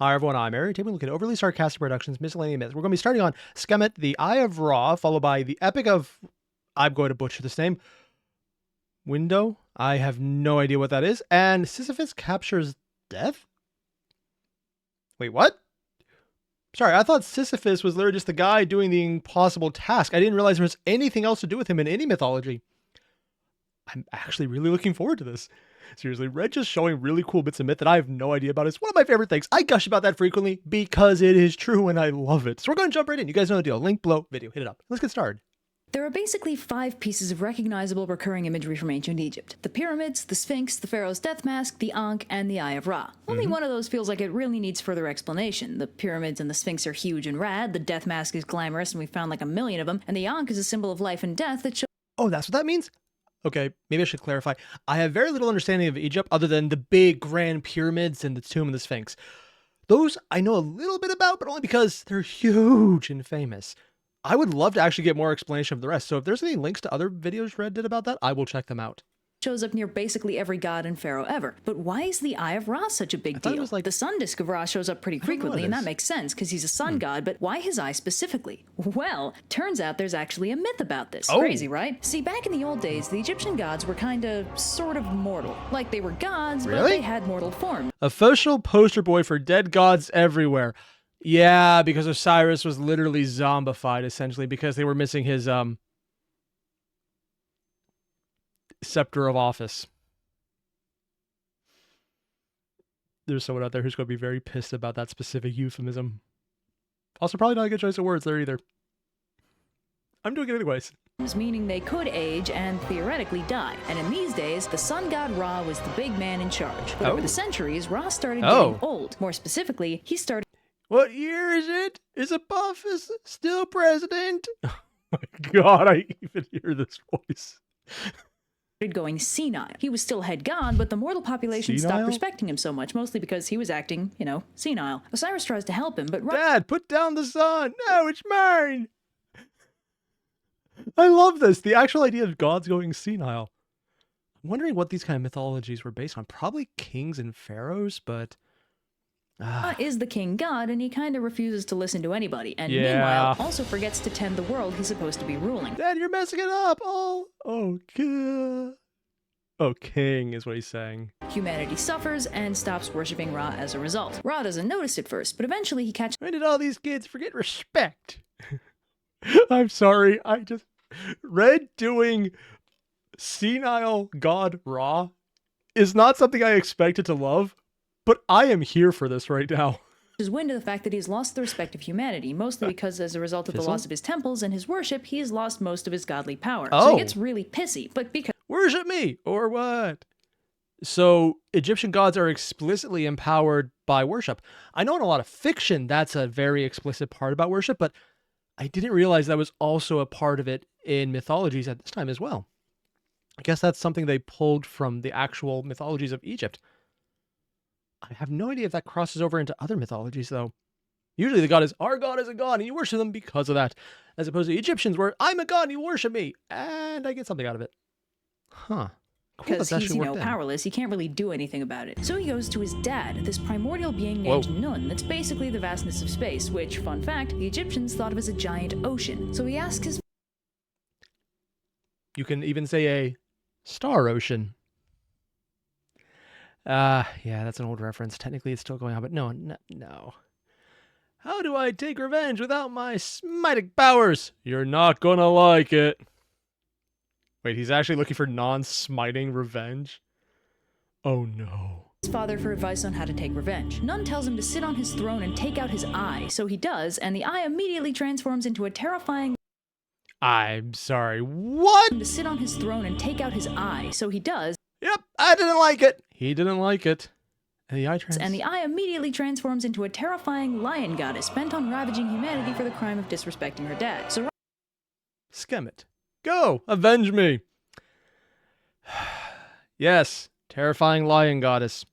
Hi everyone, I'm Airier. Taking a look at Overly Sarcastic Productions, Miscellaneous. We're going to be starting on Sekhmet, the Eye of Ra, followed by the Epic of, I'm going to butcher this name, Mwindo. I have no idea what that is. And Sisyphus captures death? Wait, what? Sorry, I thought Sisyphus was literally just the guy doing the impossible task. I didn't realize there was anything else to do with him in any mythology. I'm actually really looking forward to this. Seriously, Red just showing really cool bits of myth that I have no idea about is one of my favorite things. I gush about that frequently because it is true and I love it. So we're going to jump right in. You guys know the deal. Link below, video, hit it up. Let's get started. There are basically 5 pieces of recognizable recurring imagery from ancient Egypt. The pyramids, the Sphinx, the Pharaoh's death mask, the Ankh, and the Eye of Ra. Only one of those feels like it really needs further explanation. The pyramids and the Sphinx are huge and rad, the death mask is glamorous and we found like a million of them, and the Ankh is a symbol of life and death that shows— Oh, that's what that means? Okay, maybe I should clarify. I have very little understanding of Egypt other than the big grand pyramids and the tomb of the Sphinx. Those I know a little bit about, but only because they're huge and famous. I would love to actually get more explanation of the rest, so if there's any links to other videos Red did about that, I will check them out. shows up near basically every god and pharaoh ever. But why is the Eye of Ra such a big deal? It was like, the sun disk of Ra shows up pretty frequently, and that makes sense because he's a sun god, but why his eye specifically? Well, turns out there's actually a myth about this. Crazy, right? See, back in the old days, the Egyptian gods were kinda, sort of mortal. Like they were gods, but they had mortal form. Official poster boy for dead gods everywhere. Yeah, because Osiris was literally zombified, essentially, because they were missing his, scepter of office. There's someone out there who's going to be very pissed about that specific euphemism. Also, probably not a good choice of words there either. I'm doing it anyways. Meaning they could age and theoretically die. And in these days, the sun god Ra was the big man in charge. But over the centuries, Ra started getting old. More specifically, he started— What year is it? Is Apophis still president? Oh my god, I even hear this voice. going senile. He was still head god, but the mortal population stopped respecting him so much, mostly because he was acting, you know, senile. Osiris tries to help him, but Dad, put down the sun! No, it's mine! I love this. The actual idea of gods going senile. I'm wondering what these kind of mythologies were based on. Probably kings and pharaohs, but... Ra is the king god, and he kind of refuses to listen to anybody, and meanwhile also forgets to tend the world he's supposed to be ruling. Dad, you're messing it up! Oh, king is what he's saying. Humanity suffers and stops worshipping Ra as a result. Ra doesn't notice at first, but eventually he catches— When did all these kids forget respect? I'm sorry, Red doing senile god Ra is not something I expected to love, but I am here for this right now. Is wind to the fact that he's lost the respect of humanity, mostly because as a result of the loss of his temples and his worship, he has lost most of his godly power. So he gets really pissy, but because— Worship me! Or what? So, Egyptian gods are explicitly empowered by worship. I know in a lot of fiction that's a very explicit part about worship, but I didn't realize that was also a part of it in mythologies at this time as well. I guess that's something they pulled from the actual mythologies of Egypt. I have no idea if that crosses over into other mythologies, though. Usually the god is, our god is a god, and you worship them because of that. As opposed to Egyptians where, I'm a god and you worship me, and I get something out of it. Huh. Cool, because he's, you know, powerless, he can't really do anything about it. So he goes to his dad, this primordial being named Nun, that's basically the vastness of space, which, fun fact, the Egyptians thought of as a giant ocean. So he asks his— You can even say a star ocean. Yeah, that's an old reference. Technically, it's still going on, but no. How do I take revenge without my smiting powers? You're not gonna like it. Wait, he's actually looking for non-smiting revenge? Oh no. His father for advice on how to take revenge. Nun tells him to sit on his throne and take out his eye, so he does, and the eye immediately transforms into a terrifying— I'm sorry, what? To sit on his throne and take out his eye, so he does. Yep, I didn't like it. He didn't like it. And the eye immediately transforms into a terrifying lion goddess bent on ravaging humanity for the crime of disrespecting her dad. So Sekhmet, go, avenge me. Yes, terrifying lion goddess.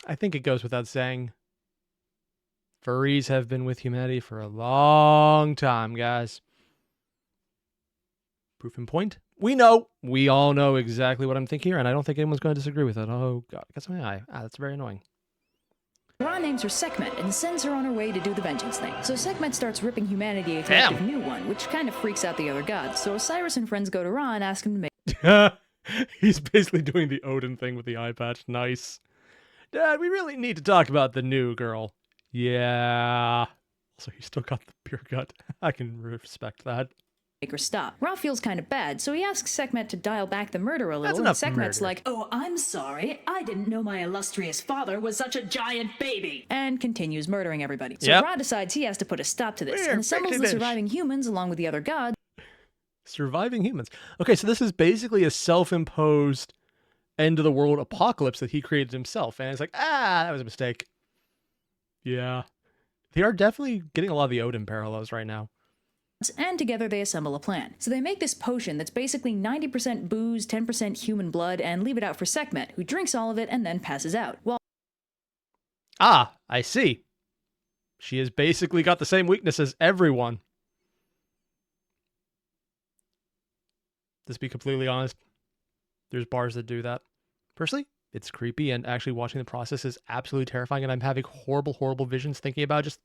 I think it goes without saying. Furries have been with humanity for a long time, guys. Proof in point, We all know exactly what I'm thinking here, and I don't think anyone's going to disagree with it. Oh, God. I got something in my eye. That's very annoying. Ra names her Sekhmet and sends her on her way to do the vengeance thing. So Sekhmet starts ripping humanity a collective new one, which kind of freaks out the other gods. So Osiris and friends go to Ra and ask him to make... He's basically doing the Odin thing with the eye patch. Nice. Dad, we really need to talk about the new girl. Yeah. So he still got the pure gut. I can respect that. Make her stop. Ra feels kind of bad, so he asks Sekhmet to dial back the murder a little, and Sekhmet's like, "Oh, I'm sorry. I didn't know my illustrious father was such a giant baby." And continues murdering everybody. So Ra decides he has to put a stop to this, and assembles the surviving humans along with the other gods. Surviving humans. Okay, so this is basically a self-imposed end of the world apocalypse that he created himself, and it's like, that was a mistake. Yeah. They are definitely getting a lot of the Odin parallels right now. And together they assemble a plan. So they make this potion that's basically 90% booze, 10% human blood, and leave it out for Sekhmet, who drinks all of it and then passes out. I see. She has basically got the same weakness as everyone. Let's be completely honest. There's bars that do that. Personally, it's creepy, and actually watching the process is absolutely terrifying, and I'm having horrible, horrible visions thinking about just...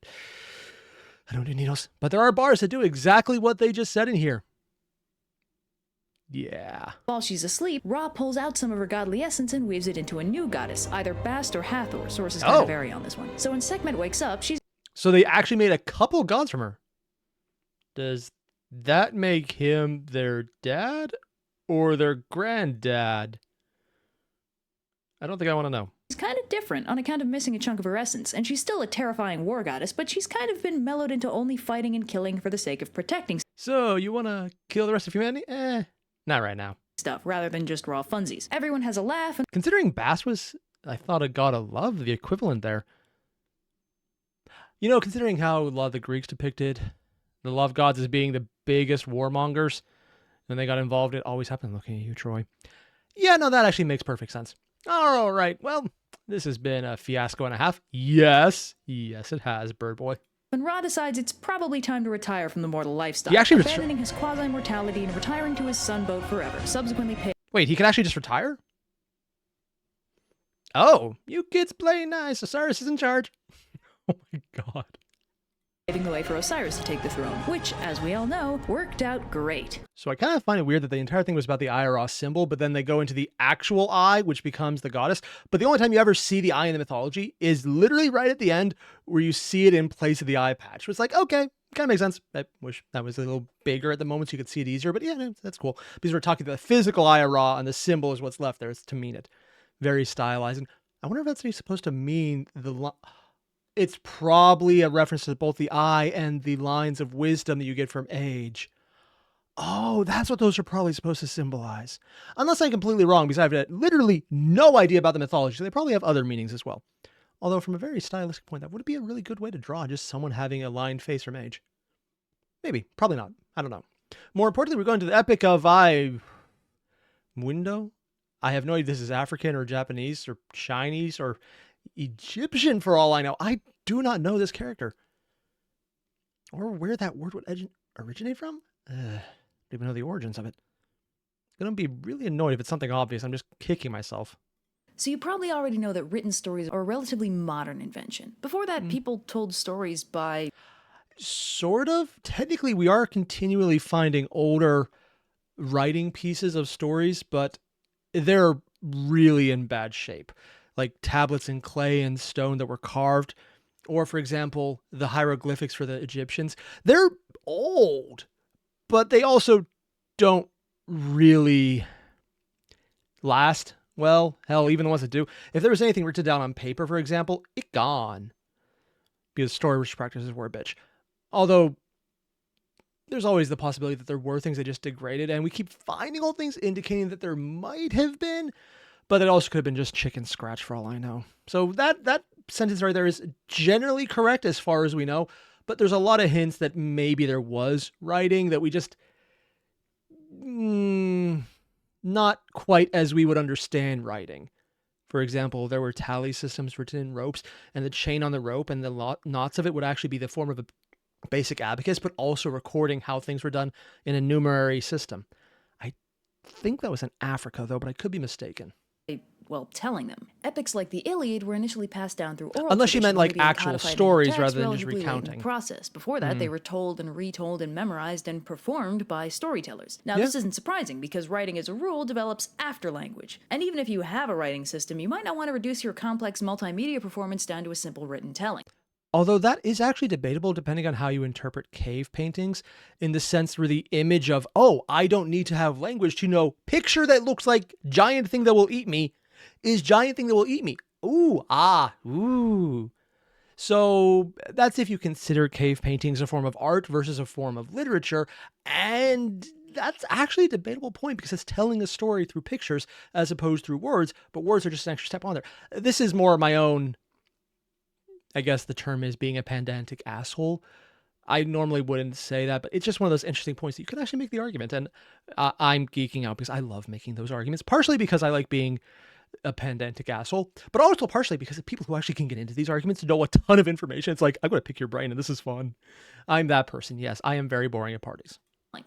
I don't do needles. But there are bars that do exactly what they just said in here. Yeah. While she's asleep, Ra pulls out some of her godly essence and weaves it into a new goddess, either Bast or Hathor. Sources kind of vary on this one. So when Sekhmet wakes up, she's... So they actually made a couple gods from her. Does that make him their dad or their granddad? I don't think I want to know. She's kind of different on account of missing a chunk of her essence, and she's still a terrifying war goddess, but she's kind of been mellowed into only fighting and killing for the sake of protecting So, you want to kill the rest of humanity? Not right now. Stuff, rather than just raw funsies. Everyone has a laugh, and... Considering Bast was, I thought, a god of love, the equivalent there. You know, considering how a lot of the Greeks depicted the love gods as being the biggest warmongers, when they got involved, it always happened. Looking at you, Troy. Yeah, no, that actually makes perfect sense. All right, well, this has been a fiasco and a half. Yes, it has, Bird Boy. When Ra decides it's probably time to retire from the mortal lifestyle, he actually abandoning his quasi-mortality and retiring to his sunboat forever, subsequently Wait, he can actually just retire? Oh, you kids play nice. Osiris is in charge. Oh my god. paving the way for Osiris to take the throne, which, as we all know, worked out great. So I kind of find it weird that the entire thing was about the Airier symbol, but then they go into the actual eye, which becomes the goddess. But the only time you ever see the eye in the mythology is literally right at the end, where you see it in place of the eye patch. So it's like, okay, kind of makes sense. I wish that was a little bigger at the moment so you could see it easier, but yeah, that's cool. Because we're talking the physical Airier, and the symbol is what's left there. It's to mean it. Very stylizing. I wonder if that's supposed to mean it's probably a reference to both the eye and the lines of wisdom that you get from age. Oh, that's what those are probably supposed to symbolize. Unless I'm completely wrong, because I have literally no idea about the mythology, so they probably have other meanings as well. Although from a very stylistic point, that would be a really good way to draw just someone having a lined face from age. Maybe, probably not. I don't know. More importantly, we're going to the epic of Mwindo. I have no idea if this is African or Japanese or Chinese or Egyptian for all I know. I do not know this character. Or where that word would originate from. Don't even know the origins of it. I'm going to be really annoyed if it's something obvious. I'm just kicking myself. So you probably already know that written stories are a relatively modern invention. Before that, people told stories by... Sort of. Technically, we are continually finding older writing pieces of stories, but they're really in bad shape. Like tablets in clay and stone that were carved. Or, for example, the hieroglyphics for the Egyptians. They're old, but they also don't really last. Well, hell, even the ones that do. If there was anything written down on paper, for example, it gone. Because storage practices were a bitch. Although, there's always the possibility that there were things that just degraded, and we keep finding old things indicating that there might have been, but it also could have been just chicken scratch for all I know. So that sentence right there is generally correct as far as we know, but there's a lot of hints that maybe there was writing that we just... not quite as we would understand writing. For example, there were tally systems written in ropes, and the chain on the rope and the knots of it would actually be the form of a basic abacus, but also recording how things were done in a numerary system. I think that was in Africa, though, but I could be mistaken. Well, telling them. Epics like the Iliad were initially passed down through oral Unless you meant, tradition, like, only being actual codified into stories text rather than just relatively late in the recounting. process. Before that, they were told and retold and memorized and performed by storytellers. Now, this isn't surprising, because writing as a rule develops after language. And even if you have a writing system, you might not want to reduce your complex multimedia performance down to a simple written telling. Although that is actually debatable depending on how you interpret cave paintings, in the sense where the image of, oh, I don't need to have language to know picture that looks like giant thing that will eat me is giant thing that will eat me. Ooh, ooh. So that's if you consider cave paintings a form of art versus a form of literature. And that's actually a debatable point because it's telling a story through pictures as opposed through words, but words are just an extra step on there. This is more my own, I guess the term is being a pedantic asshole. I normally wouldn't say that, but it's just one of those interesting points that you could actually make the argument. And I'm geeking out because I love making those arguments, partially because I like being a pedantic asshole, but also partially because the people who actually can get into these arguments know a ton of information. It's like, I'm going to pick your brain and this is fun. I'm that person. Yes, I am very boring at parties.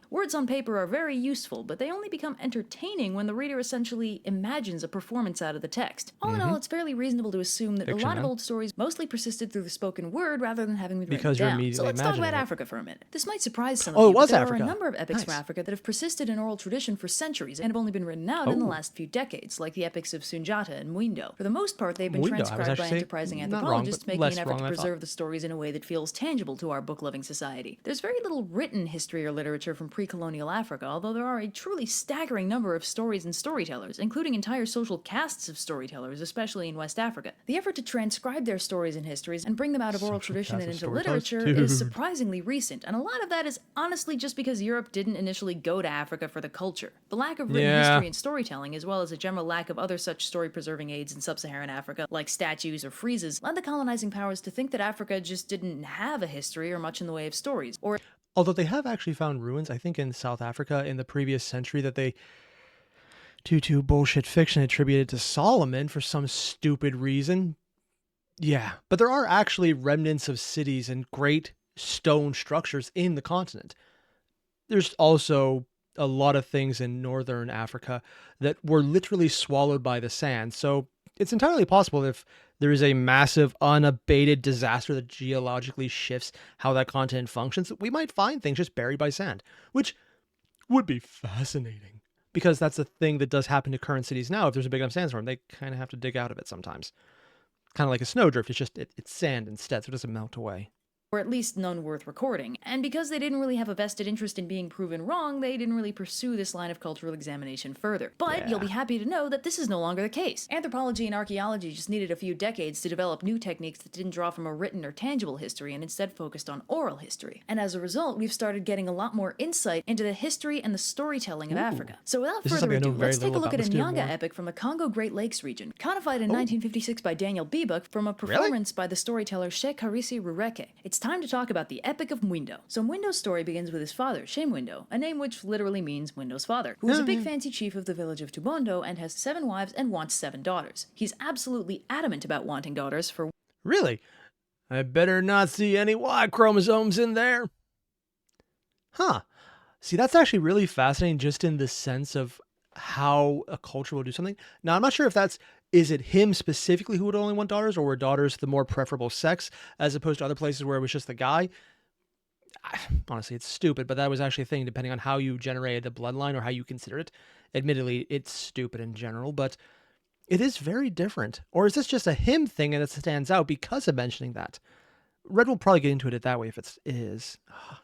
Words on paper are very useful, but they only become entertaining when the reader essentially imagines a performance out of the text. All in all, it's fairly reasonable to assume that Fiction, a lot of then. old stories mostly persisted through the spoken word rather than having been Because written you're down. immediately So let's talk about imagining it. Africa for a minute. This might surprise some of Oh, you, it was but there Africa. are a number of epics from Nice. Africa that have persisted in oral tradition for centuries and have only been written out in the last few decades, like the epics of Sunjata and Mwindo. For the most part, they've been Mwindo, I was transcribed by actually enterprising not wrong, anthropologists, but making less an effort wrong to than I thought. preserve the stories in a way that feels tangible to our book-loving society. There's very little written history or literature from pre-colonial Africa, although there are a truly staggering number of stories and storytellers, including entire social castes of storytellers, especially in West Africa. The effort to transcribe their stories and histories and bring them out of oral Social tradition and castes into of storytellers? literature is Dude. surprisingly recent, and a lot of that is honestly just because Europe didn't initially go to Africa for the culture. The lack of written Yeah. history and storytelling, as well as a general lack of other such story-preserving aids in sub-Saharan Africa, like statues or friezes, led the colonizing powers to think that Africa just didn't have a history or much in the way of stories, or Although they have actually found ruins, I think in South Africa in the previous century that they, due to bullshit fiction attributed to Solomon for some stupid reason. Yeah, but there are actually remnants of cities and great stone structures in the continent. There's also a lot of things in northern Africa that were literally swallowed by the sand. So it's entirely possible if there is a massive unabated disaster that geologically shifts how that continent functions, we might find things just buried by sand, which would be fascinating because that's a thing that does happen to current cities now. If there's a big enough sandstorm, they kind of have to dig out of it sometimes. Kind of like a snowdrift. It's just, it's sand instead, so it doesn't melt away. or at least none worth recording. And because they didn't really have a vested interest in being proven wrong, they didn't really pursue this line of cultural examination further. But you'll be happy to know that this is no longer the case. Anthropology and archaeology just needed a few decades to develop new techniques that didn't draw from a written or tangible history and instead focused on oral history. And as a result, we've started getting a lot more insight into the history and the storytelling of Africa. So without This is further something I know ado, very let's take a little look about. at a Let's do it Nyanga more. epic from the Congo Great Lakes region, codified in 1956 by Daniel Bibuk from a performance by the storyteller Shekarisi Rureke. It's time to talk about the Epic of Mwindo. So Mwindo's story begins with his father, Mwindo, a name which literally means Mwindo's father, who is a big fancy chief of the village of Tubondo and has 7 wives and wants 7 daughters. He's absolutely adamant about wanting daughters for Really? I better not see any Y chromosomes in there. Huh. See, that's actually really fascinating just in the sense of how a culture will do something. Now, I'm not sure if is it him specifically who would only want daughters, or were daughters the more preferable sex as opposed to other places where it was just the guy? Honestly, it's stupid, but that was actually a thing depending on how you generated the bloodline or how you consider it. Admittedly, it's stupid in general, but it is very different. Or is this just a him thing and it stands out because of mentioning that? Red will probably get into it that way if it is.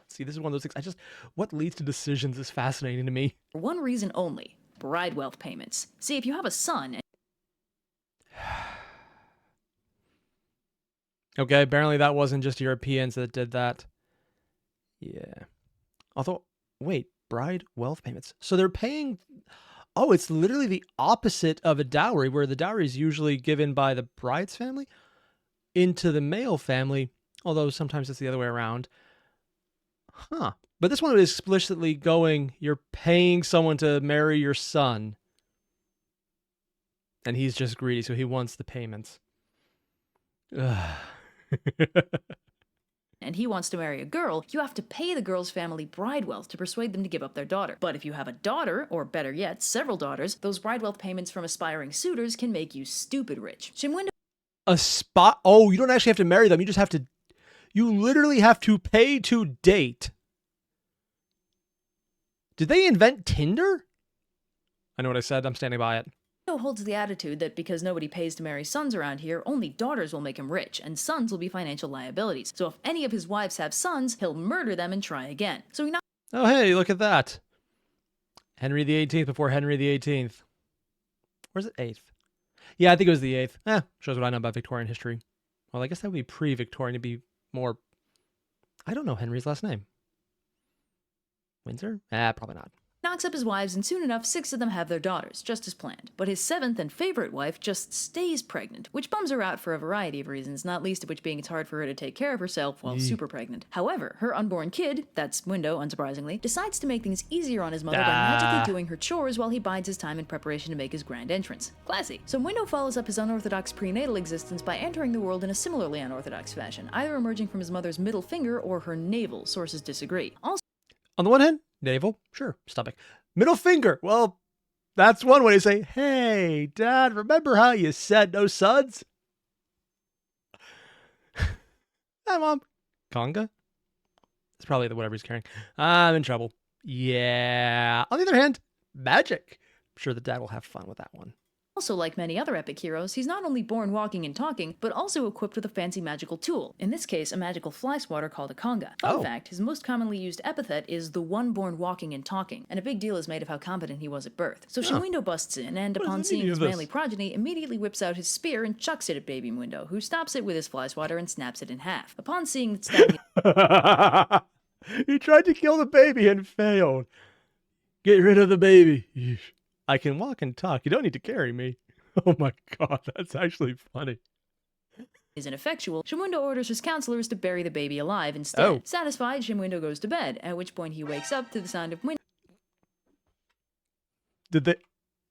See, this is one of those things. What leads to decisions is fascinating to me. one reason only: bride wealth payments. See, if you have a son Okay, apparently that wasn't just Europeans that did that. Yeah. Although, wait, bride wealth payments. So they're paying... Oh, it's literally the opposite of a dowry, where the dowry is usually given by the bride's family into the male family, although sometimes it's the other way around. Huh. But this one is explicitly going, you're paying someone to marry your son. And he's just greedy, so he wants the payments. Ugh. and he wants to marry a girl, you have to pay the girl's family bride wealth to persuade them to give up their daughter. But if you have a daughter, or better yet, several daughters, those bride wealth payments from aspiring suitors can make you stupid rich. Mwindo Oh, you don't actually have to marry them. You just have to, you literally have to pay to date. Did they invent Tinder? I know what I said. I'm standing by it. holds the attitude that because nobody pays to marry sons around here, only daughters will make him rich, and sons will be financial liabilities. So if any of his wives have sons, he'll murder them and try again. So he not Oh, hey, look at that. Henry the 18th before Henry the 18th. Where's it 8th? Yeah, I think it was the 8th. Shows what I know about Victorian history. Well, I guess that would be pre-Victorian. It'd be more... I don't know Henry's last name. Windsor? Probably not. knocks up his wives, and soon enough 6 of them have their daughters, just as planned. But his 7th and favorite wife just stays pregnant, which bums her out for a variety of reasons, not least of which being it's hard for her to take care of herself while super pregnant. However, her unborn kid, that's Mwindo, unsurprisingly, decides to make things easier on his mother by magically doing her chores while he bides his time in preparation to make his grand entrance. Classy. So Mwindo follows up his unorthodox prenatal existence by entering the world in a similarly unorthodox fashion, either emerging from his mother's middle finger or her navel. Sources disagree. Also, on the one hand, navel, sure, stomach. Middle finger, well, that's one way to say, hey, Dad, remember how you said no sons? Hi, Mom. Conga? It's probably the whatever he's carrying. I'm in trouble. Yeah. On the other hand, magic. I'm sure the dad will have fun with that one. Also, like many other epic heroes, he's not only born walking and talking, but also equipped with a fancy magical tool. In this case, a magical fly swatter called a conga. Fun fact, his most commonly used epithet is the one born walking and talking, and a big deal is made of how competent he was at birth. So Mwindo busts in, and upon seeing his manly progeny, immediately whips out his spear and chucks it at baby Mwindo, who stops it with his fly swatter and snaps it in half. Upon seeing that stabbing He tried to kill the baby and failed. Get rid of the baby. Yeesh. I can walk and talk. You don't need to carry me. Oh my god, that's actually funny. Is ineffectual, Mwindo orders his counselors to bury the baby alive instead. Satisfied, Mwindo goes to bed, at which point he wakes up to the sound of Mwindo. Did they...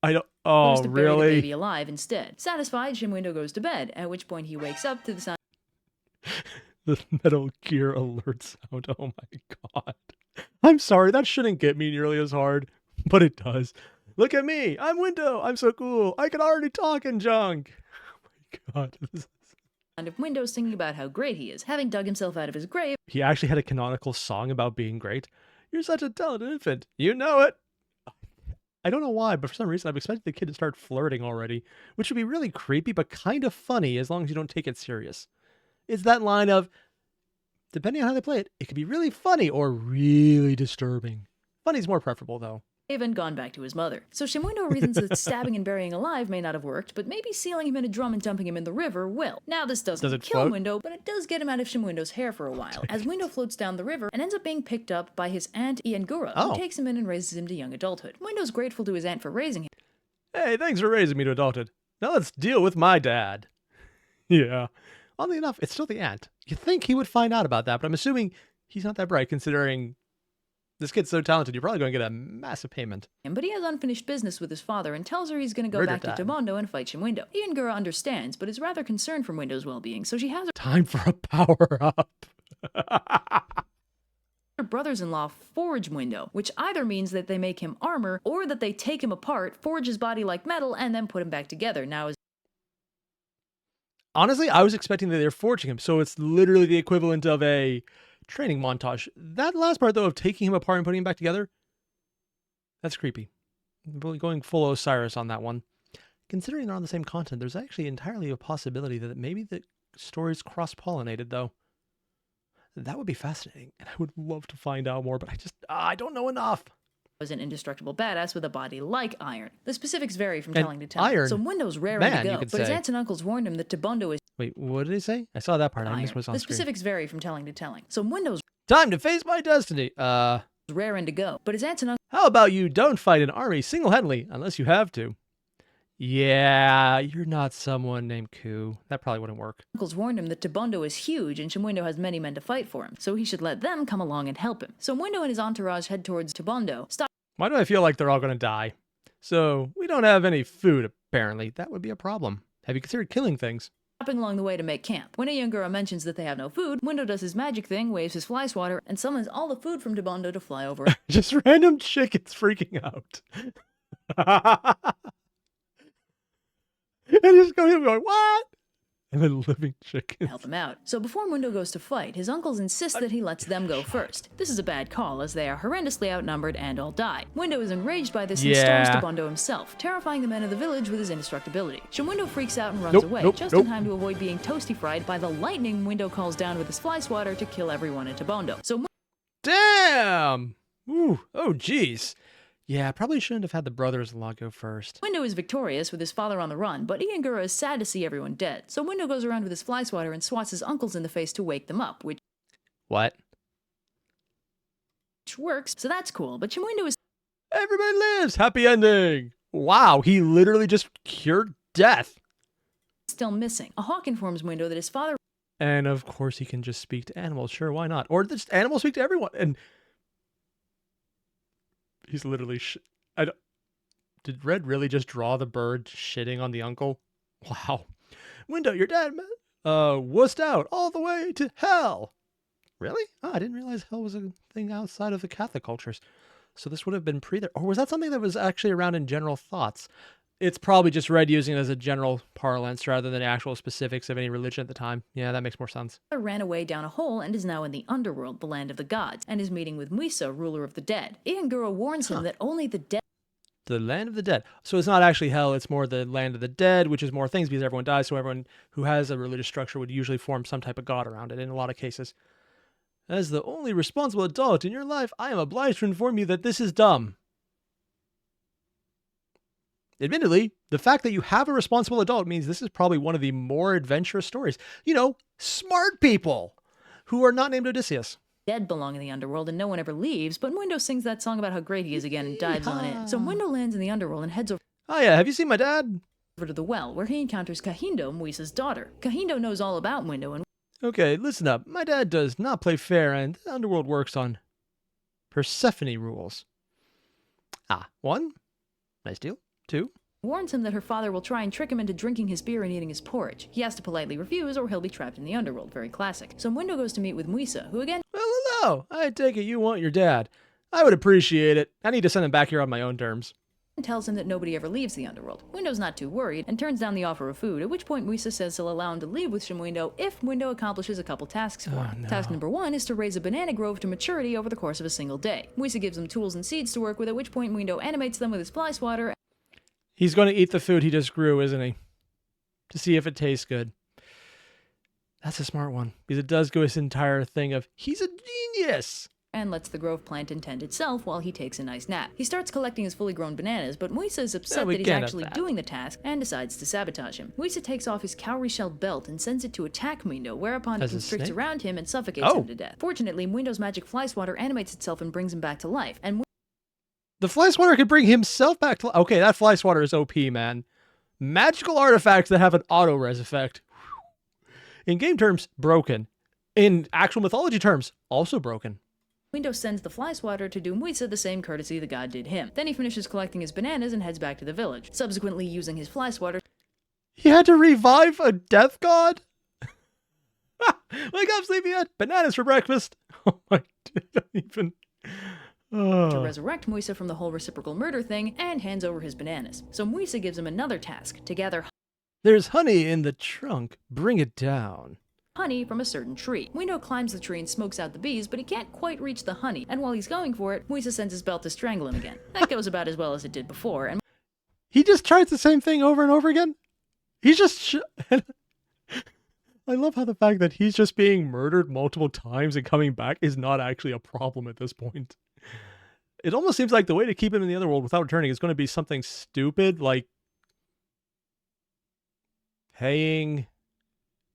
I don't... Oh, to really? Bury the baby alive instead. Satisfied, Mwindo goes to bed, at which point he wakes up to the sound... The Metal Gear alert sound. Oh my god. I'm sorry, that shouldn't get me nearly as hard, but it does. Look at me! I'm Mwindo! I'm so cool! I can already talk and junk! Oh my god. And of Mwindo singing about how great he is, having dug himself out of his grave. He actually had a canonical song about being great. You're such a talented infant. You know it! I don't know why, but for some reason I've expected the kid to start flirting already, which would be really creepy, but kind of funny as long as you don't take it serious. It's that line of, depending on how they play it, it could be really funny or really disturbing. Funny's more preferable, though. And gone back to his mother. So Mwindo reasons that stabbing and burying alive may not have worked, but maybe sealing him in a drum and dumping him in the river will. Now this doesn't kill Mwindo, but it does get him out of Mwindo's hair for a while, as Mwindo floats down the river and ends up being picked up by his aunt Iangura, who takes him in and raises him to young adulthood. Mwindo's grateful to his aunt for raising him. Hey, thanks for raising me to adulthood. Now let's deal with my dad. Yeah. Oddly enough, it's still the aunt. You'd think he would find out about that, but I'm assuming he's not that bright considering this kid's so talented, you're probably going to get a massive payment. But he has unfinished business with his father and tells her he's going to go back to Mwindo and fight Mwindo. Iangura understands, but is rather concerned for Mwindo's well-being, so she has time for a power-up. Her brothers-in-law forge Mwindo, which either means that they make him armor, or that they take him apart, forge his body like metal, and then put him back together. Now is honestly, I was expecting that they're forging him, so it's literally the equivalent of a training montage. That last part, though, of taking him apart and putting him back together, that's creepy. Really going full Osiris on that one. Considering they're on the same continent, there's actually entirely a possibility that maybe the story's cross-pollinated, though. That would be fascinating, and I would love to find out more, but I don't know enough. Was an indestructible badass with a body like iron. The specifics vary from telling to telling. Iron? So Mwindo's raring to go, but his aunts and uncles warned him that Tibondo is... Wait, what did he say? I saw that part. I missed what's on the screen. specifics vary from telling to telling. So Mwindo's... Time to face my destiny. Raring to go, but his aunts and uncles... How about you don't fight an army single-handedly unless you have to? Yeah, you're not someone named Ku. That probably wouldn't work. Uncles warned him that Tibondo is huge and Mwindo has many men to fight for him, so he should let them come along and help him. So Mwindo and his entourage head towards Tibondo. Why do I feel like they're all going to die? So, we don't have any food, apparently. That would be a problem. Have you considered killing things? stopping along the way to make camp. When Airier mentions that they have no food, Mwindo does his magic thing, waves his fly swatter, and summons all the food from Bondo to fly over. Just random chickens freaking out. And just going, what? And then living chickens. Help him out. So before Mwindo goes to fight, his uncles insist that he lets them go first. This is a bad call, as they are horrendously outnumbered and all die. Mwindo is enraged by this and storms to Bondo himself, terrifying the men of the village with his indestructibility. Mwindo freaks out and runs away, just in time to avoid being toasty fried by the lightning Mwindo calls down with his fly swatter to kill everyone into Bondo. So Damn! Ooh, oh jeez. Yeah, I probably shouldn't have had the brothers-in-law go first. Mwindo is victorious with his father on the run, but Airier is sad to see everyone dead. So Mwindo goes around with his fly swatter and swats his uncles in the face to wake them up, which works, so that's cool. But Mwindo is everybody lives! Happy ending! Wow, he literally just cured death. Still missing. A hawk informs Mwindo that his father... And of course he can just speak to animals, sure, why not? Or just animals speak to everyone, and... He's literally Did Red really just draw the bird shitting on the uncle? Wow. Mwindo, your dad, wussed out all the way to hell. Really? Oh, I didn't realize hell was a thing outside of the Catholic cultures. So this would have been pre there. Or was that something that was actually around in general thoughts? It's probably just Red using it as a general parlance rather than actual specifics of any religion at the time. Yeah, that makes more sense. Ran away down a hole and is now in the underworld, the land of the gods, and is meeting with Mwindo, ruler of the dead. Airier warns him that only the dead... The land of the dead. So it's not actually hell, it's more the land of the dead, which is more things because everyone dies, so everyone who has a religious structure would usually form some type of god around it in a lot of cases. As the only responsible adult in your life, I am obliged to inform you that this is dumb. Admittedly, the fact that you have a responsible adult means this is probably one of the more adventurous stories. You know, smart people who are not named Odysseus. Dead belong in the underworld and no one ever leaves, but Mwindo sings that song about how great he is again and dives on in. So Mwindo lands in the underworld and heads over have you seen my dad? to the well, where he encounters Kahindo, Mwisa's daughter. Kahindo knows all about Mwindo and... Okay, listen up. My dad does not play fair and the underworld works on Persephone rules. 1, nice deal. 2, warns him that her father will try and trick him into drinking his beer and eating his porridge. He has to politely refuse or he'll be trapped in the underworld. Very classic. So Mwindo goes to meet with Mwisa, who again... Well, hello. I take it you want your dad. I would appreciate it. I need to send him back here on my own terms. Tells him that nobody ever leaves the underworld. Mwindo's not too worried and turns down the offer of food, at which point Mwisa says he'll allow him to leave with Mwindo if Mwindo accomplishes a couple tasks for him. No. Task number 1 is to raise a banana grove to maturity over the course of a single day. Mwisa gives him tools and seeds to work with, at which point Mwindo animates them with his fly swatter. He's going to eat the food he just grew, isn't he? To see if it tastes good. That's a smart one, because it does go his entire thing of, he's a genius! And lets the grove plant and tend itself while he takes a nice nap. He starts collecting his fully grown bananas, but Mwisa is upset that he's actually doing the task and decides to sabotage him. Mwisa takes off his cowrie shell belt and sends it to attack Mwindo, whereupon it constricts around him and suffocates him to death. Fortunately, Mwindo's magic fly swatter animates itself and brings him back to life, and the fly swatter can bring himself back to life. Okay, that fly swatter is OP, man. Magical artifacts that have an auto-res effect. In game terms, broken. In actual mythology terms, also broken. Mwindo sends the fly swatter to do Mwisa the same courtesy the god did him. Then he finishes collecting his bananas and heads back to the village, subsequently using his fly swatter. He had to revive a death god? Wake up, sleepyhead! Bananas for breakfast! Oh my, I don't even... to resurrect Mwisa from the whole reciprocal murder thing, and hands over his bananas. So Mwisa gives him another task, to gather There's honey in the trunk. Bring it down. Honey from a certain tree. Mwindo climbs the tree and smokes out the bees, but he can't quite reach the honey, and while he's going for it, Mwisa sends his belt to strangle him again. That goes about as well as it did before, and he just tries the same thing over and over again? He's just... I love how the fact that he's just being murdered multiple times and coming back is not actually a problem at this point. It almost seems like the way to keep him in the other world without returning is going to be something stupid, like paying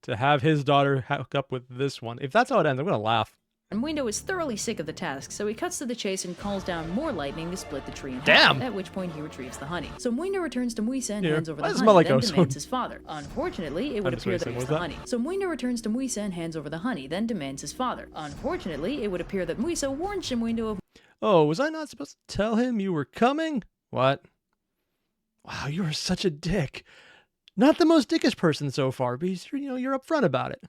to have his daughter hook up with this one. If that's how it ends, I'm going to laugh. And Mwindo is thoroughly sick of the task, so he cuts to the chase and calls down more lightning to split the tree in half, at which point he retrieves the honey. So Mwindo returns to Mwisa and hands over the honey, then demands his father. Unfortunately, it would appear that Mwisa the honey. So Mwindo returns to Mwisa and hands over the honey, then demands his father. Unfortunately, it would appear that Mwisa warns Mwindo of... Oh, was I not supposed to tell him you were coming? What? Wow, you are such a dick. Not the most dickish person so far, but he's, you're upfront about it.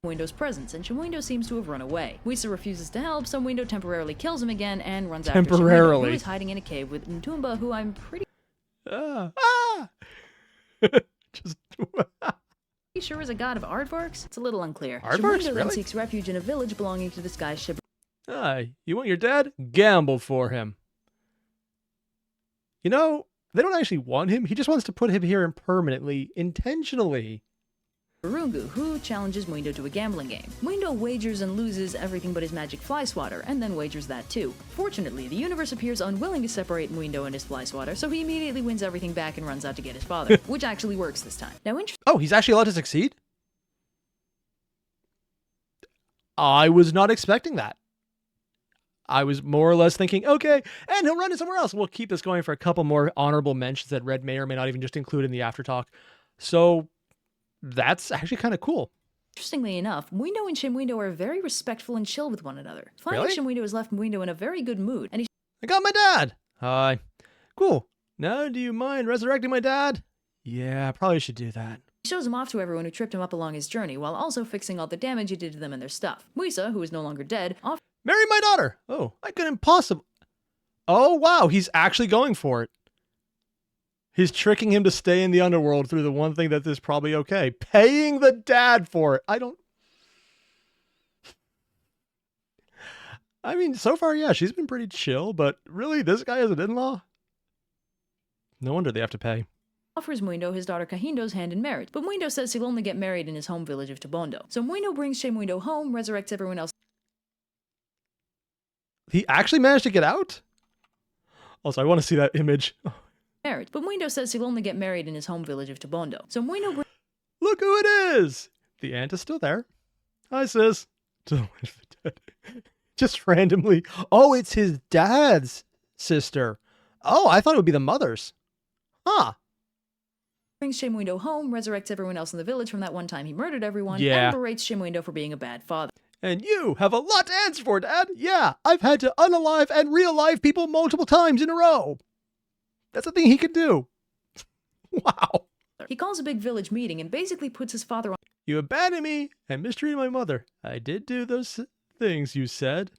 Mwindo's presence, and Mwindo seems to have run away. Mwindo refuses to help, so Mwindo temporarily kills him again and runs after Mwindo, who is hiding in a cave with Ntumba, who I'm pretty Just sure is a god of aardvarks? It's a little unclear. Aardvarks, Mwindo then seeks refuge in a village belonging to this guy you want your dad? Gamble for him. They don't actually want him. He just wants to put him here permanently, intentionally. Burungu, who challenges Mwindo to a gambling game. Mwindo wagers and loses everything but his magic fly swatter, and then wagers that too. Fortunately, the universe appears unwilling to separate Mwindo and his fly swatter, so he immediately wins everything back and runs out to get his father, which actually works this time. Now, oh, he's actually allowed to succeed? I was not expecting that. I was more or less thinking, okay, and he'll run it somewhere else. We'll keep this going for a couple more honorable mentions that Red may or may not even just include in the after talk. So that's actually kind of cool. Interestingly enough, Mwindo and Mwindo are very respectful and chill with one another. Finally, Really? Mwindo has left Mwindo in a very good mood, and he I got my dad. Hi. Cool. Now, do you mind resurrecting my dad? Yeah, I probably should do that. shows him off to everyone who tripped him up along his journey, while also fixing all the damage he did to them and their stuff. Mwindo, who is no longer dead, Marry my daughter. Oh, I couldn't possibly. Oh, wow. He's actually going for it. He's tricking him to stay in the underworld through the one thing that is probably okay. Paying the dad for it. I mean, so far, yeah, she's been pretty chill, but really, this guy is an in-law? No wonder they have to pay. offers Mwindo his daughter Kahindo's hand in marriage, but Mwindo says he'll only get married in his home village of Tabondo. So Mwindo brings Mwindo home, resurrects everyone else. He actually managed to get out? Also, I want to see that image. Marriage, but Mwindo says he'll only get married in his home village of Tabondo. So Mwindo Look who it is! The aunt is still there. Hi, sis. Just randomly. Oh, it's his dad's sister. Oh, I thought it would be the mother's. Huh. brings Mwindo home, resurrects everyone else in the village from that one time he murdered everyone, Yeah. and berates Mwindo for being a bad father. And you have a lot to answer for, Dad. Yeah, I've had to unalive and realive people multiple times in a row. That's a thing he could do. Wow. He calls a big village meeting and basically puts his father on You abandoned me and mistreated my mother. I did do those things you said.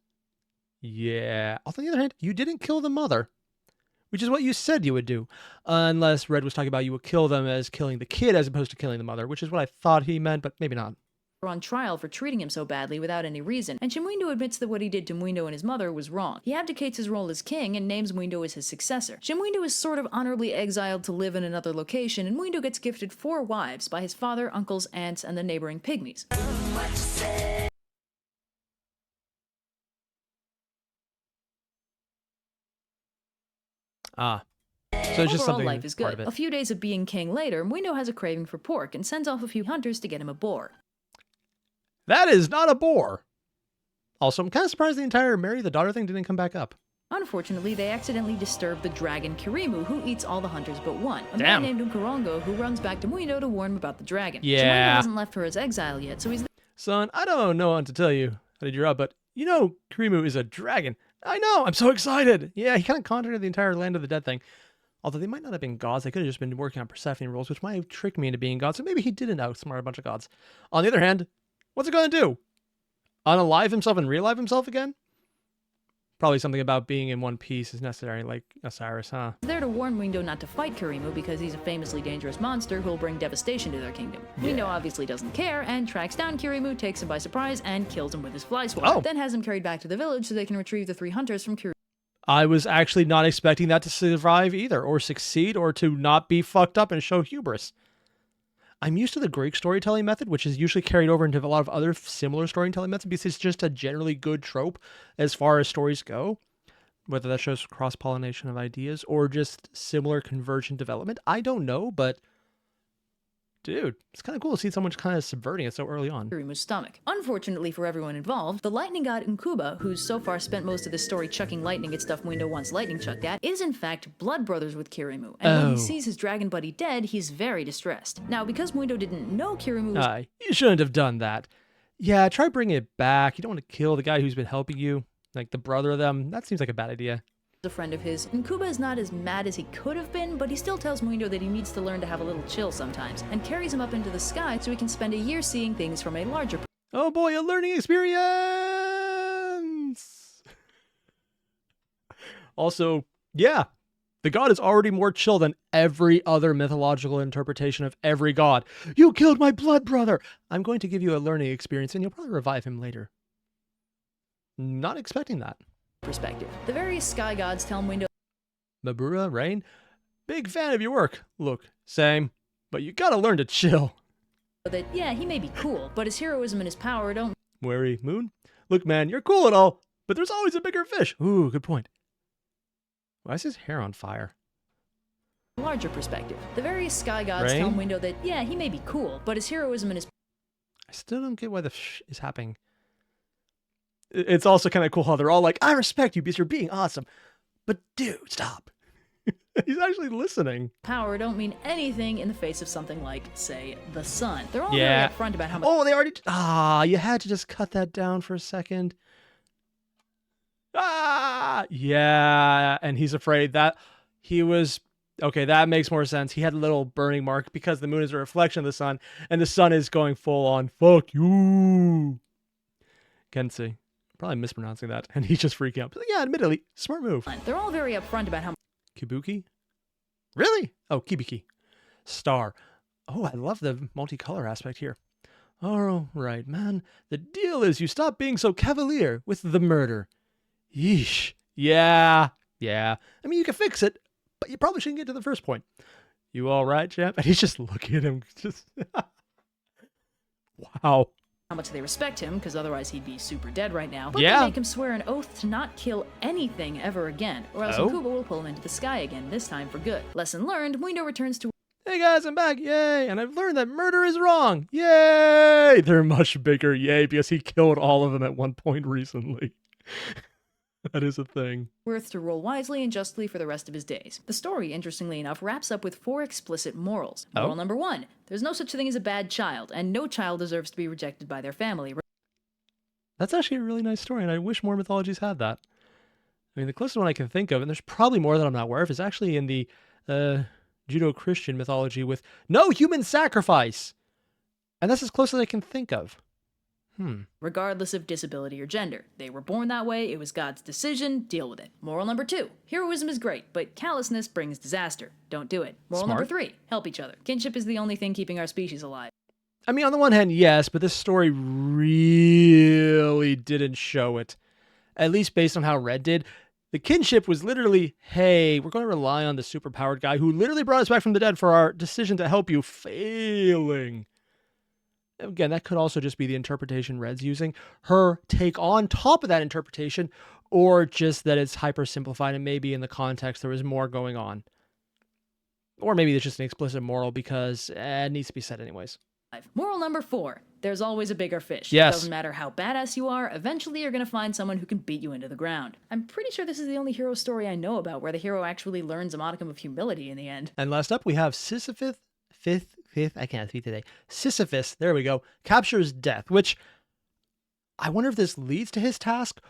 Yeah. On the other hand, you didn't kill the mother, which is what you said you would do. Unless Red was talking about you would kill them as killing the kid as opposed to killing the mother, which is what I thought he meant, but maybe not. on trial for treating him so badly without any reason, and Mwindo admits that what he did to Mwindo and his mother was wrong. He abdicates his role as king and names Mwindo as his successor. Mwindo is sort of honorably exiled to live in another location, and Mwindo gets gifted 4 wives by his father, uncles, aunts, and the neighboring pygmies. Ah. So it's just Overall, something life is part good. of A it. few days of being king later, Mwindo has a craving for pork and sends off a few hunters to get him a boar. That is not a boar. Also, I'm kind of surprised the entire marry the daughter thing didn't come back up. Unfortunately, they accidentally disturb the dragon Kirimu, who eats all the hunters but one. A Damn. man named Nkorongo, who runs back to Mwindo to warn him about the dragon. Yeah. Mwindo hasn't left for his exile yet, so he's Son, I don't know what to tell you how to you're up, but Kirimu is a dragon. I know, I'm so excited. Yeah, he kind of contradicted the entire land of the dead thing. Although they might not have been gods, they could have just been working on Persephone rules, which might have tricked me into being gods, so maybe he didn't outsmart a bunch of gods. On the other hand, what's it going to do? Unalive himself and realive himself again? Probably something about being in one piece is necessary, like Osiris, huh? there to warn Mwindo not to fight Kirimu because he's a famously dangerous monster who will bring devastation to their kingdom. Mwindo obviously doesn't care and tracks down Kirimu, takes him by surprise, and kills him with his fly swatter. Oh. Then has him carried back to the village so they can retrieve the 3 hunters from Kirimu. I was actually not expecting that to survive either, or succeed, or to not be fucked up and show hubris. I'm used to the Greek storytelling method, which is usually carried over into a lot of other similar storytelling methods because it's just a generally good trope as far as stories go. Whether that shows cross-pollination of ideas or just similar convergent development, I don't know, but dude, it's kind of cool to see someone kind of subverting it so early on. Kirimu's stomach. Unfortunately for everyone involved, the lightning god Nkuba, who's so far spent most of this story chucking lightning at stuff Mwindo wants lightning chucked at, is in fact blood brothers with Kirimu, and when he sees his dragon buddy dead, he's very distressed. Now, because Mwindo didn't know Kirimu was You shouldn't have done that. Yeah, try bringing it back. You don't want to kill the guy who's been helping you, like the brother of them. That seems like a bad idea. a friend of his, and Kuba is not as mad as he could have been, but he still tells Mwindo that he needs to learn to have a little chill sometimes, and carries him up into the sky so he can spend a year seeing things from a larger Oh boy, a learning experience! Also, yeah, the god is already more chill than every other mythological interpretation of every god. You killed my blood brother! I'm going to give you a learning experience and you'll probably revive him later. Not expecting that. perspective. The various sky gods tell Mwindo Mabura, Rain, big fan of your work. Look, same, but you gotta learn to chill. that, yeah, he may be cool, but his heroism and his power don't Wary, Moon, look man, you're cool and all, but there's always a bigger fish. Ooh, good point. Why is his hair on fire? larger perspective. The various sky gods Rain? tell Mwindo that, yeah, he may be cool, but his heroism and his I still don't get why the is happening. It's also kind of cool how they're all like, I respect you because you're being awesome. But dude, stop. He's actually listening. power don't mean anything in the face of something like, say, the sun. They're all Yeah. very upfront about how much Oh, they already... you had to just cut that down for a second. Yeah. And he's afraid that he was... Okay, that makes more sense. He had a little burning mark because the moon is a reflection of the sun, and the sun is going full on, fuck you. Kensi. Probably mispronouncing that, and he's just freaking out. But yeah, admittedly, smart move. they're all very upfront about how Kibuki? Really? Oh, Kibiki. Star. Oh, I love the multicolor aspect here. All right, man. The deal is you stop being so cavalier with the murder. Yeesh. Yeah. I mean, you can fix it, but you probably shouldn't get to the first point. You all right, champ? And he's just looking at him. Just wow. much they respect him, because otherwise he'd be super dead right now. But Yeah. they make him swear an oath to not kill anything ever again, or else Oh. Nkuba will pull him into the sky again, this time for good. Lesson learned, Mwindo returns to Hey guys, I'm back. Yay. And I've learned that murder is wrong. Yay. They're much bigger. Yay. Because he killed all of them at one point recently. That is a thing. Earth to rule wisely and justly for the rest of his days. The story, interestingly enough, wraps up with 4 explicit morals. Moral Oh. number 1, there's no such thing as a bad child, and no child deserves to be rejected by their family. That's actually a really nice story, and I wish more mythologies had that. I mean, the closest one I can think of, and there's probably more that I'm not aware of, is actually in the Judeo-Christian mythology with no human sacrifice. And that's as close as I can think of. Regardless of disability or gender. They were born that way, it was God's decision, deal with it. Moral number 2, heroism is great, but callousness brings disaster. Don't do it. Moral number Smart. 3, help each other. Kinship is the only thing keeping our species alive. I mean, on the one hand, yes, but this story really didn't show it. At least based on how Red did. The kinship was literally, hey, we're going to rely on the superpowered guy who literally brought us back from the dead for our decision to help you, failing. Again, that could also just be the interpretation Red's using. Her take on top of that interpretation, or just that it's hyper simplified and maybe in the context there was more going on. Or maybe it's just an explicit moral because it needs to be said anyways. Moral number 4, there's always a bigger fish. Yes. It doesn't matter how badass you are, eventually you're gonna find someone who can beat you into the ground. I'm pretty sure this is the only hero story I know about where the hero actually learns a modicum of humility in the end. And last up, we have Sisyphus, I can't speak today. Sisyphus, there we go, captures death, which I wonder if this leads to his task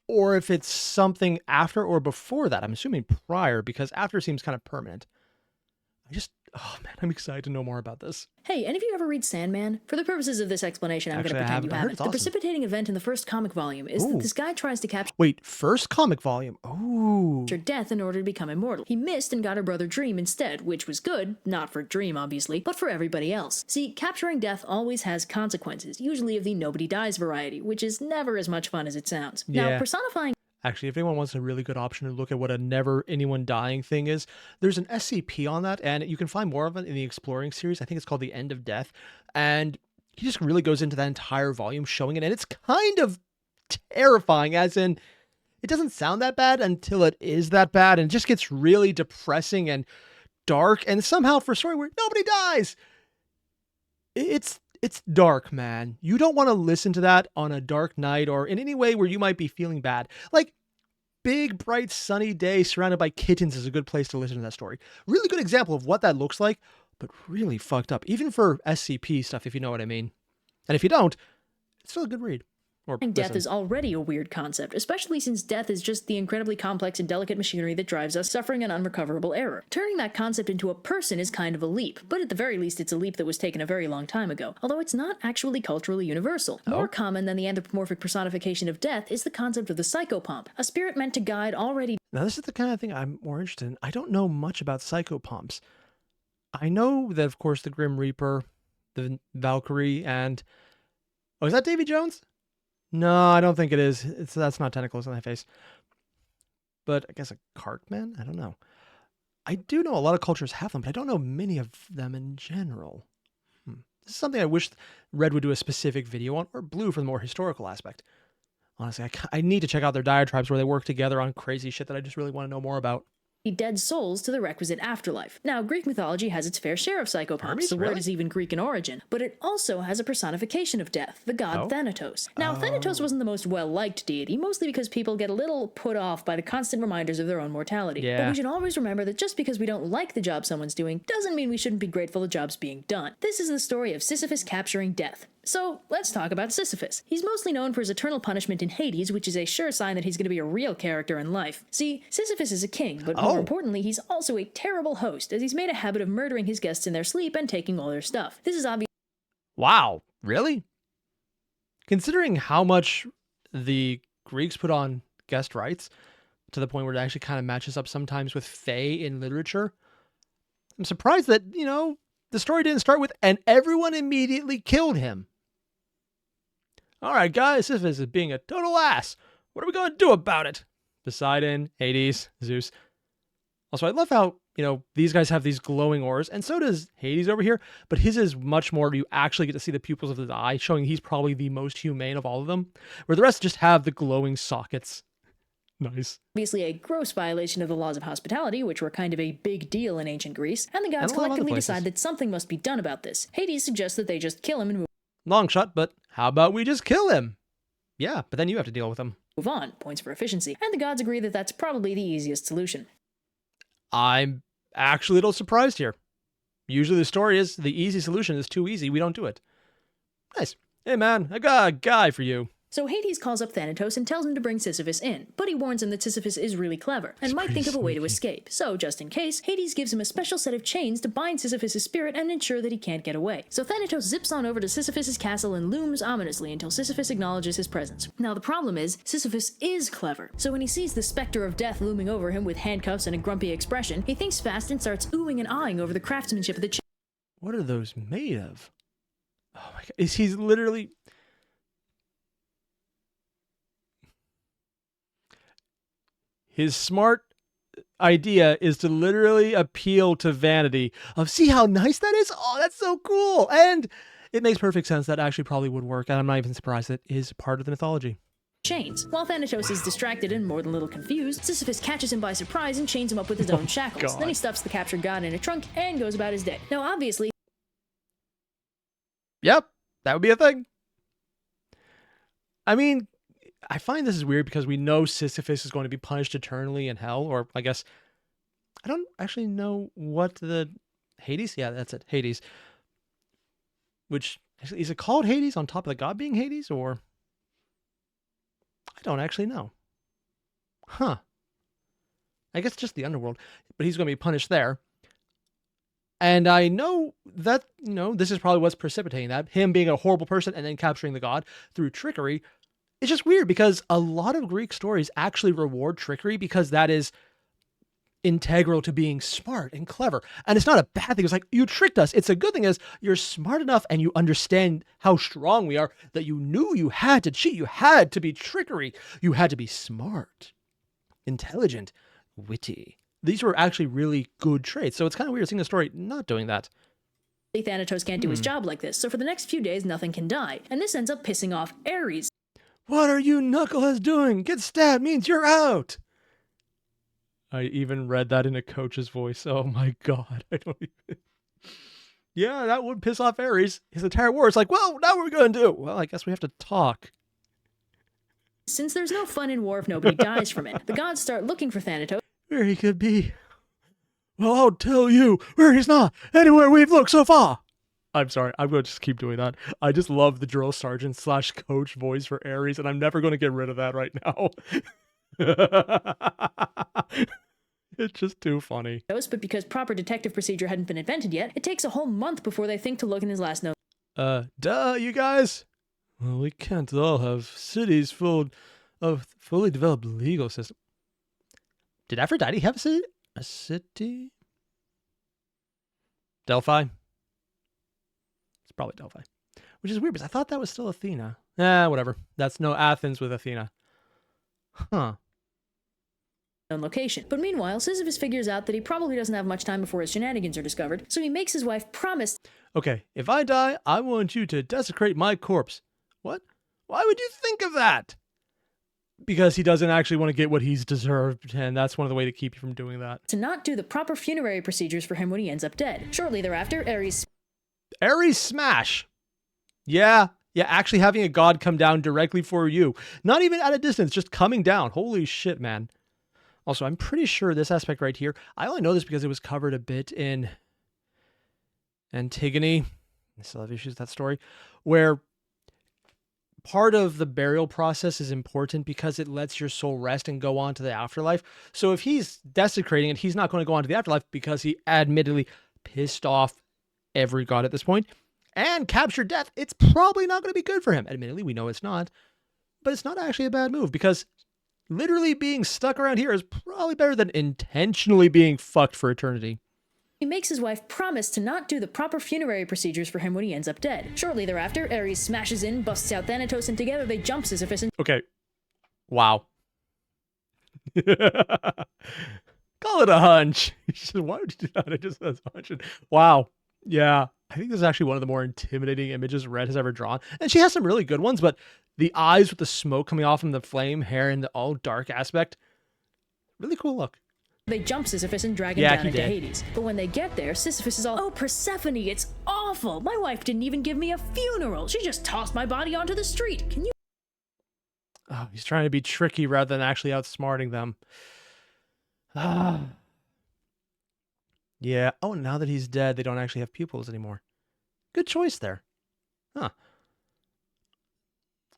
or if it's something after or before that. I'm assuming prior because after seems kind of permanent. Oh man, I'm excited to know more about this. Hey, any of you ever read Sandman? For the purposes of this explanation, I'm Actually, gonna I pretend haven't. you I heard haven't. it's The awesome. precipitating event in the first comic volume is Ooh. that this guy tries to capture Wait, first comic volume. Ooh. death in order to become immortal. He missed and got her brother Dream instead, which was good, not for Dream obviously, but for everybody else. See, capturing death always has consequences, usually of the nobody dies variety, which is never as much fun as it sounds. Yeah. Now, personifying Actually, if anyone wants a really good option to look at what a never anyone dying thing is, there's an SCP on that, and you can find more of it in the Exploring series. I think it's called The End of Death. And he just really goes into that entire volume showing it, and it's kind of terrifying, as in, it doesn't sound that bad until it is that bad, and it just gets really depressing and dark, and somehow for a story where nobody dies, it's dark, man. You don't want to listen to that on a dark night or in any way where you might be feeling bad. Like, big, bright, sunny day surrounded by kittens is a good place to listen to that story. Really good example of what that looks like, but really fucked up. Even for SCP stuff, if you know what I mean. And if you don't, it's still a good read. Or Death listen. is already a weird concept, especially since death is just the incredibly complex and delicate machinery that drives us, suffering an unrecoverable error. Turning that concept into a person is kind of a leap, but at the very least it's a leap that was taken a very long time ago, although it's not actually culturally universal. More common than the anthropomorphic personification of death is the concept of the psychopomp, a spirit meant to guide already Now, this is the kind of thing I'm more interested in. I don't know much about psychopomps. I know that, of course, the Grim Reaper, the Valkyrie, and... Oh, is that Davy Jones? No, I don't think it is. That's not tentacles on my face. But I guess a Cartman? I don't know. I do know a lot of cultures have them, but I don't know many of them in general. This is something I wish Red would do a specific video on, or Blue for the more historical aspect. Honestly, I need to check out their diatribes where they work together on crazy shit that I just really want to know more about. dead souls to the requisite afterlife. Now, Greek mythology has its fair share of psychopomps. Hermes, The word really? is even Greek in origin, but it also has a personification of death, the god Thanatos. Now, Thanatos wasn't the most well-liked deity, mostly because people get a little put off by the constant reminders of their own mortality. Yeah. But we should always remember that just because we don't like the job someone's doing, doesn't mean we shouldn't be grateful the job's being done. This is the story of Sisyphus capturing death. So, let's talk about Sisyphus. He's mostly known for his eternal punishment in Hades, which is a sure sign that he's going to be a real character in life. See, Sisyphus is a king, but more importantly, he's also a terrible host, as he's made a habit of murdering his guests in their sleep and taking all their stuff. This is obvious. Wow, really? Considering how much the Greeks put on guest rights, to the point where it actually kind of matches up sometimes with Fae in literature, I'm surprised that, the story didn't start with, and everyone immediately killed him. All right, guys, Sisyphus is being a total ass. What are we going to do about it? Poseidon, Hades, Zeus. Also, I love how, these guys have these glowing ores, and so does Hades over here, but his is much more, you actually get to see the pupils of his eye, showing he's probably the most humane of all of them, where the rest just have the glowing sockets. Nice. Obviously a gross violation of the laws of hospitality, which were kind of a big deal in ancient Greece, and the gods And a lot of other collectively places. decide that something must be done about this. Hades suggests that they just kill him and Long shot, but how about we just kill him? Yeah, but then you have to deal with him. move on, points for efficiency, and the gods agree that that's probably the easiest solution. I'm actually a little surprised here. Usually the story is the easy solution is too easy, we don't do it. Nice. Hey man, I got a guy for you. So Hades calls up Thanatos and tells him to bring Sisyphus in, but he warns him that Sisyphus is really clever, and might think of a way to escape. So, just in case, Hades gives him a special set of chains to bind Sisyphus' spirit and ensure that he can't get away. So Thanatos zips on over to Sisyphus' castle and looms ominously until Sisyphus acknowledges his presence. Now the problem is, Sisyphus is clever, so when he sees the specter of death looming over him with handcuffs and a grumpy expression, he thinks fast and starts oohing and eyeing over the craftsmanship of the chains. What are those made of? Oh my god, he's literally... His smart idea is to literally appeal to vanity of, see how nice that is? Oh, that's so cool. And it makes perfect sense that actually probably would work. And I'm not even surprised it is part of the mythology. Chains. While Thanatos is distracted and more than a little confused, Sisyphus catches him by surprise and chains him up with his own shackles. God. Then he stuffs the captured god in a trunk and goes about his day. Now obviously, Yep, that would be a thing. I mean, I find this is weird because we know Sisyphus is going to be punished eternally in hell, or I guess, I don't actually know what the Hades? Yeah, that's it, Hades. Which, is it called Hades on top of the god being Hades, or? I don't actually know. Huh. I guess just the underworld, but he's going to be punished there. And I know that, this is probably what's precipitating that, him being a horrible person and then capturing the god through trickery. It's just weird because a lot of Greek stories actually reward trickery because that is integral to being smart and clever. And it's not a bad thing. It's like, you tricked us. It's a good thing is you're smart enough and you understand how strong we are that you knew you had to cheat. You had to be trickery. You had to be smart, intelligent, witty. These were actually really good traits. So it's kind of weird seeing the story not doing that. Thanatos can't do his job like this, so for the next few days nothing can die. And this ends up pissing off Ares. What are you knuckleheads doing? Get stabbed means you're out. I even read that in a coach's voice. Oh my god. I don't even... Yeah, that would piss off Ares. His entire war is like, well, now what are we going to do? Well, I guess we have to talk. Since there's no fun in war if nobody dies from it, the gods start looking for Thanatos. Where he could be. Well, I'll tell you where he's not. Anywhere we've looked so far. I'm sorry. I'm going to just keep doing that. I just love the drill sergeant / coach voice for Aries, and I'm never going to get rid of that right now. It's just too funny. But because proper detective procedure hadn't been invented yet, it takes a whole month before they think to look in his last note. Duh, you guys. Well, we can't all have cities full of fully developed legal system. Did Aphrodite have a city? A city? Delphi? It's probably Delphi. Which is weird because I thought that was still Athena. Whatever. That's no Athens with Athena. Huh. Location. But meanwhile, Sisyphus figures out that he probably doesn't have much time before his shenanigans are discovered, so he makes his wife promise. Okay, if I die, I want you to desecrate my corpse. What? Why would you think of that? Because he doesn't actually want to get what he's deserved, and that's one of the ways to keep you from doing that. To not do the proper funerary procedures for him when he ends up dead. Shortly thereafter, Aries smash. Yeah, actually having a god come down directly for you. Not even at a distance, just coming down. Holy shit, man. Also, I'm pretty sure this aspect right here, I only know this because it was covered a bit in Antigone. I still have issues with that story, where part of the burial process is important because it lets your soul rest and go on to the afterlife. So if he's desecrating it, he's not going to go on to the afterlife because he admittedly pissed off every god at this point and captured death. It's probably not going to be good for him. Admittedly, we know it's not, but it's not actually a bad move because literally being stuck around here is probably better than intentionally being fucked for eternity. He makes his wife promise to not do the proper funerary procedures for him when he ends up dead. Shortly thereafter, Ares smashes in, busts out Thanatos, and together they jump Sisyphus and— Okay. Wow. Call it a hunch. Why would you do that? It just says hunch. Wow. Yeah. I think this is actually one of the more intimidating images Red has ever drawn. And she has some really good ones, but the eyes with the smoke coming off from the flame, hair, and the all dark aspect. Really cool look. They jump Sisyphus and drag him down into Hades. But when they get there, Sisyphus is all, "Oh, Persephone, it's awful. My wife didn't even give me a funeral. She just tossed my body onto the street. Can you—" Oh, he's trying to be tricky rather than actually outsmarting them. Yeah. Oh, now that he's dead, they don't actually have pupils anymore. Good choice there. Huh.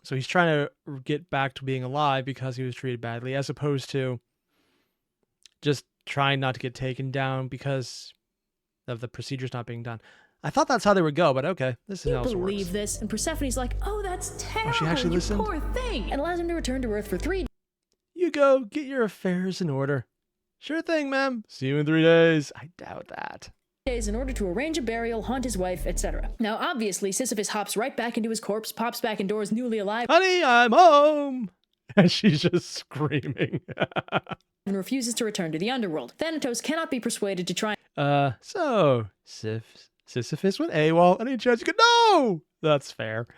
So he's trying to get back to being alive because he was treated badly, as opposed to just trying not to get taken down because of the procedures not being done. I thought that's how they would go, but okay, this is how it works. You believe this? And Persephone's like, "Oh, that's terrible, she actually listened? poor thing," and allows him to return to Earth for 3 You go, get your affairs in order. Sure thing, ma'am. See you in 3 days. I doubt that. days in order to arrange a burial, haunt his wife, etc. Now, obviously, Sisyphus hops right back into his corpse, pops back indoors newly alive, Honey, I'm home. And she's just screaming. and refuses to return to the underworld. Thanatos cannot be persuaded to try. So Sisyphus went AWOL. Any chance you could? No! That's fair.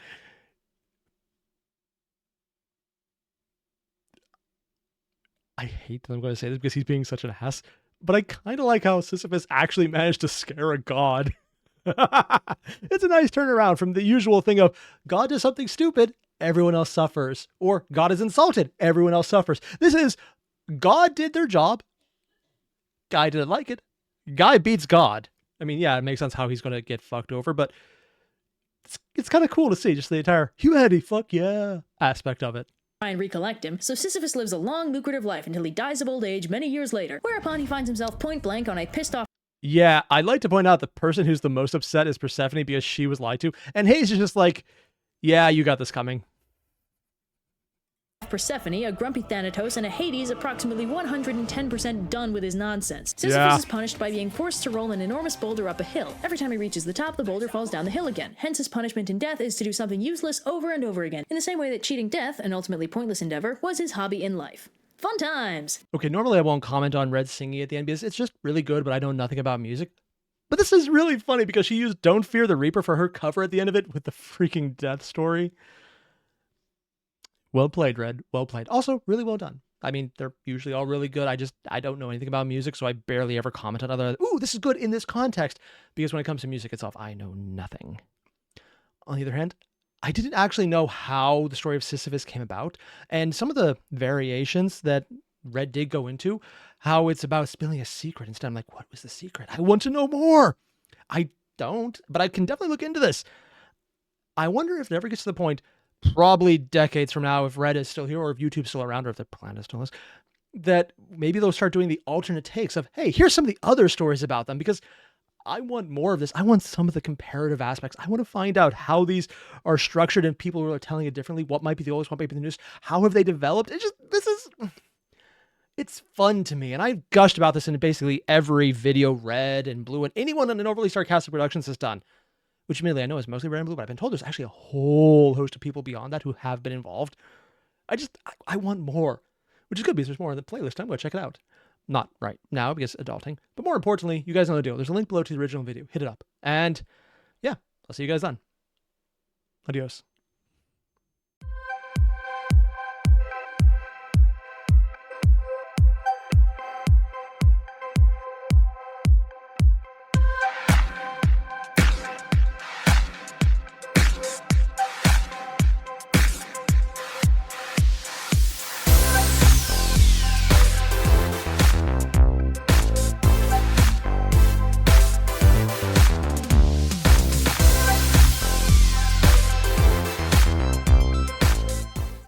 I hate that I'm going to say this because he's being such an ass, but I kind of like how Sisyphus actually managed to scare a god. It's a nice turnaround from the usual thing of God does something stupid, everyone else suffers, or God is insulted, everyone else suffers. This is God did their job, guy didn't like it, guy beats God. I mean, yeah, it makes sense how he's going to get fucked over, but it's kind of cool to see just the entire humanity, fuck yeah, aspect of it. And recollect him, so Sisyphus lives a long, lucrative life until he dies of old age many years later, whereupon he finds himself point blank on a pissed off. Yeah, I'd like to point out the person who's the most upset is Persephone because she was lied to, and Hades is just like, yeah, you got this coming. Persephone, a grumpy Thanatos, and a Hades approximately 110% done with his nonsense. Sisyphus is punished by being forced to roll an enormous boulder up a hill. Every time he reaches the top, the boulder falls down the hill again. Hence his punishment in death is to do something useless over and over again, in the same way that cheating death, an ultimately pointless endeavor, was his hobby in life. Fun times! Okay, normally I won't comment on Red singing at the end because it's just really good, but I know nothing about music. But this is really funny because she used Don't Fear the Reaper for her cover at the end of it with the freaking death story. Well played, Red. Well played. Also, really well done. I mean, they're usually all really good. I don't know anything about music, so I barely ever comment on other, ooh, this is good in this context, because when it comes to music itself, I know nothing. On the other hand, I didn't actually know how the story of Sisyphus came about, and some of the variations that Red did go into, how it's about spilling a secret instead. I'm like, what was the secret? I want to know more. I don't, but I can definitely look into this. I wonder if it ever gets to the point, probably decades from now, if Red is still here or if YouTube's still around or if the planet still is, that maybe they'll start doing the alternate takes of, hey, here's some of the other stories about them, because I want more of this. I want some of the comparative aspects. I want to find out how these are structured and people who are telling it differently. What might be the oldest, what might be the newest? How have they developed? It's fun to me. And I've gushed about this in basically every video Red and Blue and anyone on an Overly Sarcastic Productions has done, which admittedly I know is mostly Red and Blue, but I've been told there's actually a whole host of people beyond that who have been involved. I want more, which is good because there's more on the playlist. I'm going to check it out. Not right now because adulting, but more importantly, you guys know the deal. There's a link below to the original video. Hit it up. And yeah, I'll see you guys then. Adios.